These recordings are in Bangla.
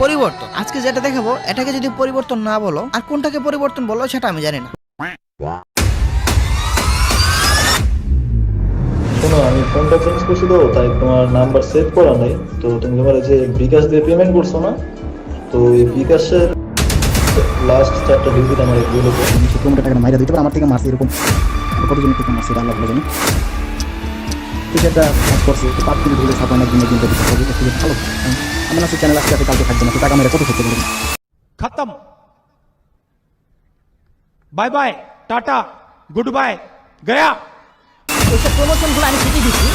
পরিবর্তন। আজকে যেটা দেখাবো এটাকে যদি পরিবর্তন না বলো আর কোনটাকে পরিবর্তন বলো সেটা আমি জানি না। শোনো, আমি ফোনটা চেঞ্জ করছি তো, তাই তোমার নাম্বার সেভ করা নাই। তো তুমি তোমার যে বিকাশ দিয়ে পেমেন্ট করছো না, তো এই বিকাশের লাস্ট 4টা ডিজিট আমার এগুলো তো। কিলোমিটার টাকা মাইরা দিতে পারে আমার থেকে মারছে এরকম কতজন থেকে মারছে এটা আল্লাহ ভালো জানে। সেটা কাজ করছে তো 5 মিনিট ধরে সাপোর্ট একদিনের দিন দিতে হবে, এটা খুবই ভালো। আমার আছে চ্যানেল আজকে কালকে থাকবে না, তো টাকা মেরে কত করতে পারবে। खत्म, bye bye, tata, goodbye, गया। এইসব প্রমোশনগুলো আমি ঠিকই দিচ্ছি।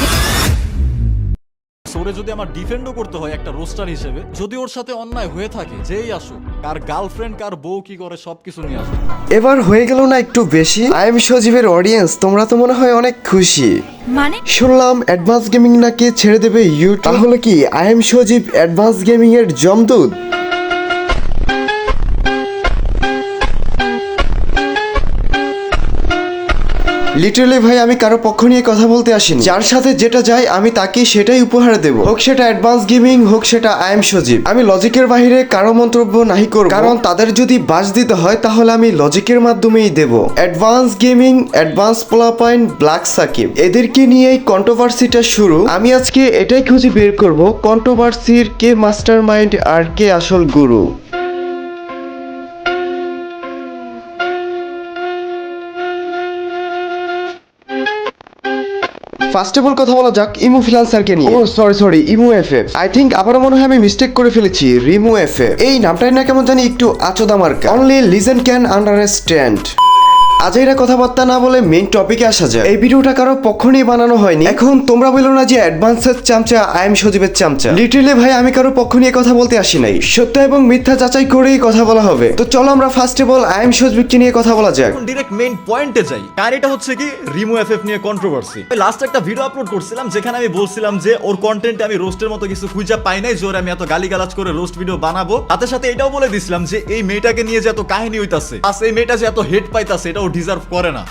ওরে যদি আমার ডিফেন্ডও করতে হয় একটা রোস্টার হিসেবে, যদি ওর সাথে অন্যায় হয়ে থাকে, যেই আসুক, কার গার্লফ্রেন্ড কার বউ কি করে সবকিছু নিয়ে আসুক। এবার হয়ে গেল না একটু বেশি? আই এম সজীবের অডিয়েন্স তোমরা তো মনে হয় অনেক খুশি। মানে শুনলাম অ্যাডভান্স গেমিং নাকি ছেড়ে দেবে ইউটিউব। তাহলে কি I am Sajib advance gaming এর জমদূত? লিটারালি ভাই আমি কারো পক্ষ নিয়ে কথা বলতে আসিনি। যার সাথে যেটা যায় আমি তাকে সেটাই উপহার দেব, হোক সেটা অ্যাডভান্স গেমিং হোক সেটা আই এম সজীব। আমি লজিকের বাইরে কারো মন্তব্য নাহি করব, কারণ তাদের যদি বাজ দিতে হয় তাহলে আমি লজিকের মাধ্যমেই দেব। অ্যাডভান্স গেমিং, অ্যাডভান্স পোলাপাইন, ব্ল্যাক সাকিব এদেরকে নিয়েই কন্ট্রোভার্সিটা শুরু। আমি আজকে এটাই খুঁজে বের করব কন্ট্রোভার্সির কে মাস্টার মাইন্ড আর কে আসল গুরু। ফার্স্ট অফ অল কথা বলা যাক ইমু ফ্রিল্যান্সারকে নিয়ে। ও সরি ইমু এফএফ। আই থিঙ্ক আবারও মনে হয় আমি মিস্টেক করে ফেলেছি। রিমু এফএফ এই নামটাই না কেমন জানি একটু আচোদা মার্কা। Only legend can understand. আজ এরা কথাবার্তা না বলে মেইন টপিকে আসা যায়। এই ভিডিওটা কারো পক্ষ নিয়ে বানানো হয়নি। এখন তোমরা বলো না যে অ্যাডভান্সের চামচা আই এম সজীবের চামচা। লিটারালি ভাই আমি কারো পক্ষ নিয়ে কথা বলতে আসি নাই, সত্য এবং মিথ্যা যাচাই করেই কথা বলা হবে। তো চলো আমরা first of all I am সজীবকে নিয়ে কথা বলা যাক। এখন ডিরেক্ট মেইন পয়েন্টে যাই। আর এটা হচ্ছে কি রিমু এফএফ নিয়ে কন্ট্রোভার্সি। লাস্ট একটা ভিডিও আপলোড করছিলাম যেখানে আমি বলছিলাম যে ওর কন্টেন্টে আমি রোস্টের মতো কিছু খুঁজে পাই নাই, যে ওর আমি এত গালিগালাজ করে রোস্ট ভিডিও বানাবো। সাথে সাথে এটাও বলে দিছিলাম যে এই মেয়েটাকে নিয়ে যে এত কাহিনী হইতাছে, আর এই মেয়েটা যে এত হেট পাইতাছে এটা ও ডিজার্ভ করে না।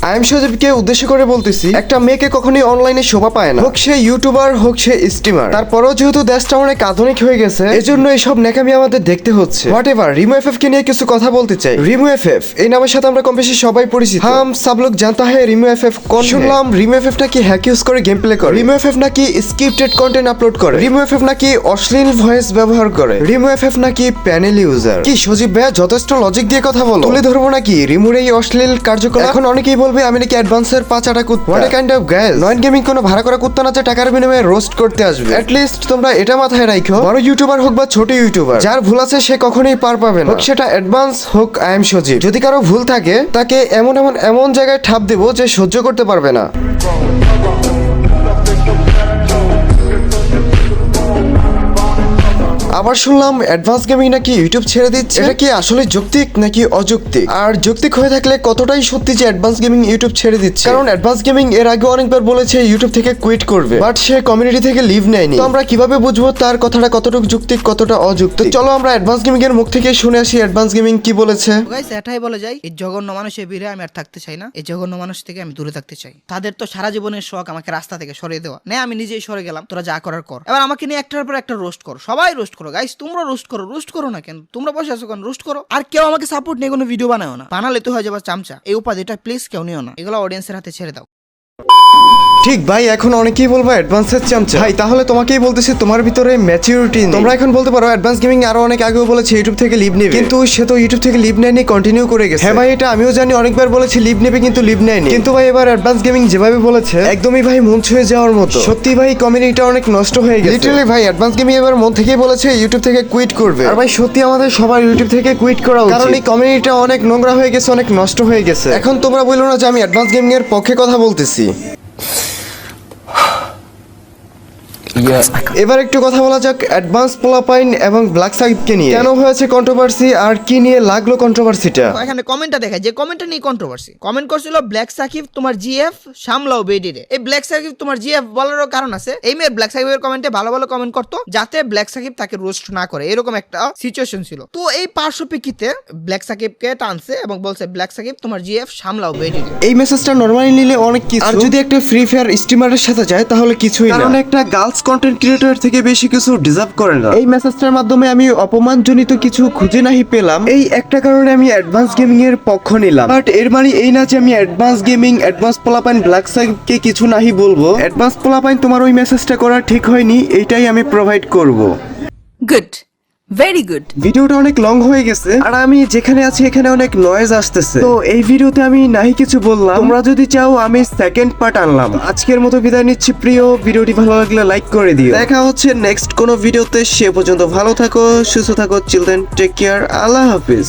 আই এম সজীবকে উদ্দেশ্য করে বলতেছি, একটা মেয়েকে কখনোই অনলাইনে শোভা পায় না, হোক সে ইউটিউবার হোক সে স্ট্রিমার। তারপরেও যেহেতু দেশটা অনেক আধুনিক হয়ে গেছে এজন্য এইসব ন্যাকামি আমাদের দেখতে হচ্ছে। হোয়াট এভার, রিমু এফএফ কে নিয়ে কিছু কথা বলতে চাই। রিমু এফএফ এই নামের সাথে আমরা কম বেশি সবাই পরিচিত। হাম সব লোক জানতা হ্যায় রিমু এফএফ কোন। শুনলাম রিমু এফএফ নাকি হ্যাক ইউজ করে গেম প্লে করে, রিমু এফএফ নাকি স্ক্রিপ্টেড কন্টেন্ট আপলোড করে, রিমু এফএফ নাকি অশ্লীল ভয়েস ব্যবহার করে, রিমু এফএফ নাকি প্যানেল ইউজার। কি সজীব ভাইয়া যথেষ্ট লজিক দিয়ে কথা বলো, তুলে ধরবো নাকি রিমুর এই অশ্লীল কার্যকলাপ? এখন অনেকেই বলবে আমি নাকি অ্যাডভান্স পাঁচাটা কুত্তা। হোয়াট কাইন্ড অফ গাইস, নয়েন গেমিং কোনো ভাড়া করা কুত্তা না যে টাকার বিনিময়ে রোস্ট করতে আসবে। এট লিস্ট তোমরা এটা মাথায় রাখো, বড় ইউটিউবার হোক বা ছোট ইউটিউবার, যার ভুল আছে সে কখনোই পার পাবে না, হোক সেটা অ্যাডভান্স হোক আই এম সজীব। যদি কারো ভুল থাকে তাকে এমন জায়গায় ঠাপ দেবো যে সহ্য করতে পারবে না। আবার শুনলাম অ্যাডভান্স গেমিং নাকি ইউটিউব ছেড়ে দিচ্ছে। এটা কি আসলে যৌক্তিক নাকি অযৌক্তিক? আর যৌক্তিক হয়ে থাকলে কতটাই সত্যি যে অ্যাডভান্স গেমিং ইউটিউব ছেড়ে দিচ্ছে? কারণ অ্যাডভান্স গেমিং এর আগে অনেকবার বলেছে ইউটিউব থেকে কুইট করবে, বাট সে কমিউনিটি থেকে লিভ নেয়নি। তো আমরা কিভাবে বুঝবো তার কথাটা কতটুকু যৌক্তিক কতটা অযৌক্তিক? চলো আমরা অ্যাডভান্স গেমিং এর মুখ থেকে শুনে আসি অ্যাডভান্স গেমিং কি বলেছে। গাইস এটাই বলে যাই, এই জঘন্য মানুষের ভিড়ে আমি আর থাকতে চাই না। এই জঘন্য মানুষ থেকে আমি দূরে থাকতে চাই। তাদের তো সারা জীবনের শখ আমাকে রাস্তা থেকে সরিয়ে দেওয়া। না আমি নিজেই সরে গেলাম, তোরা যা করার কর। এবার আমাকে নিয়ে একটার পর একটা রোস্ট করো, সবাই রোস্ট করো। গাইস তোমরা রোস্ট করো না কেন? তোমরা বসে আছো কেন? রোস্ট করো। আর কেউ আমাকে সাপোর্ট নিয়ে কোনো ভিডিও বানাও না, বানালে তো হয়ে যাবে চামচা। এই উপাধিটা প্লিজ কেউ নিও না, এগুলো অডিয়েন্সের হাতে ছেড়ে দাও। ঠিক ভাই, এখন অনেকেই বলবো অ্যাডভান্সের চামচা। ভাই তাহলে তোমাকেই বলতেছি তোমার ভিতরে ম্যাচিউরিটি নেই। তোমরা এখন বলতে পারো অ্যাডভান্স গেমিং আরো অনেক আগেও বলেছে ইউটিউব থেকে লিভ নেবে, কিন্তু সে তো ইউটিউব থেকে লিভ নেয়নি, কন্টিনিউ করে গেছে। হ্যাঁ ভাই এটা আমিও জানি, অনেকবার বলেছি লিভ নেবে কিন্তু লিভ নেয়নি। কিন্তু ভাই এবার অ্যাডভান্স গেমিং যেভাবে বলেছে একদমই ভাই মন ছুঁয়ে যাওয়ার মতো। সত্যি ভাই কমিউনিটিটা অনেক নষ্ট হয়ে গেছে। লিটারালি ভাই অ্যাডভান্স গেমিং এবার মন থেকেই বলেছে ইউটিউব থেকে কুইট করবে। আর ভাই সত্যি আমাদের সবার ইউটিউব থেকে কুইট করা উচিত, কারণ এই কমিউনিটিটা অনেক নোংরা হয়ে গেছে, অনেক নষ্ট হয়ে গেছে। এখন তোমরা বললো না যে আমি অ্যাডভান্স গেমিং এর পক্ষে কথা বলতেছি। এবার একটু কথা বলা যাক অ্যাডভান্স পোলাপাইন এবং ব্ল্যাক সাকিবকে নিয়ে। কেন হয়েছে কন্ট্রোভার্সি আর কি নিয়ে লাগলো কন্ট্রোভার্সিটা? এখানে কমেন্টটা দেখা, যে কমেন্টটা নিয়ে কন্ট্রোভার্সি কমেন্ট করছিল ব্ল্যাক সাকিব তোমার জিএফ সামলাও বেডিরে। এই ব্ল্যাক সাকিব তোমার জিএফ বলারও কারণ আছে। এই মেয়ে ব্ল্যাক সাকিবের কমেন্টে ভালো ভালো কমেন্ট করতো যাতে ব্ল্যাক সাকিব তাকে রোস্ট না করে, এরকম একটা সিচুয়েশন ছিল। তো এই পার্শ্বপ্রেক্ষিতে ব্ল্যাক সাকিবকে টানছে এবং বলছে ব্ল্যাক সাকিব তোমার জিএফ সামলাও বেডিরে। এই মেসেজটা নরমালি নিলে অনেক কিছু, আর যদি একটা ফ্রি ফায়ার স্ট্রিমারের সাথে যায় তাহলে কিছুই না, কারণ একটা গার্লস কন্টেন্ট ক্রিয়েটর থেকে বেশি কিছু ডিজার্ভ করে না। এই মেসেজটার মাধ্যমে আমি অপমানজনিত কিছু খুঁজে নাহি পেলাম, এই একটা কারণে আমি অ্যাডভান্স গেমিং এর পক্ষ নিলাম। বাট এর মানে এই না যে আমি অ্যাডভান্স গেমিং, অ্যাডভান্স পোলাপাইন, ব্ল্যাক সাইডকে কিছু নাহি বলবো। অ্যাডভান্স পোলাপাইন, তোমার ওই মেসেজটা করা ঠিক হয়নি, এইটাই আমি প্রোভাইড করব। Good. Very good. ভিডিওটা অনেক লং হয়ে গেছে আর আমি যেখানে আছি এখানে অনেক নয়েজ আসতেছে, তো এই ভিডিওতে আমি নাহি কিছু বললাম। তোমরা যদি চাও আমি সেকেন্ড পার্ট আনলাম। আজকের মতো বিদায় নিচ্ছি প্রিয়, ভিডিওটি ভালো লাগলে লাইক করে দিও। দেখা হচ্ছে নেক্সট কোনো ভিডিওতে, সে পর্যন্ত ভালো থাকো, সুস্থ থাকো, চিলড্রেন টেক কেয়ার, আল্লাহ হাফিজ।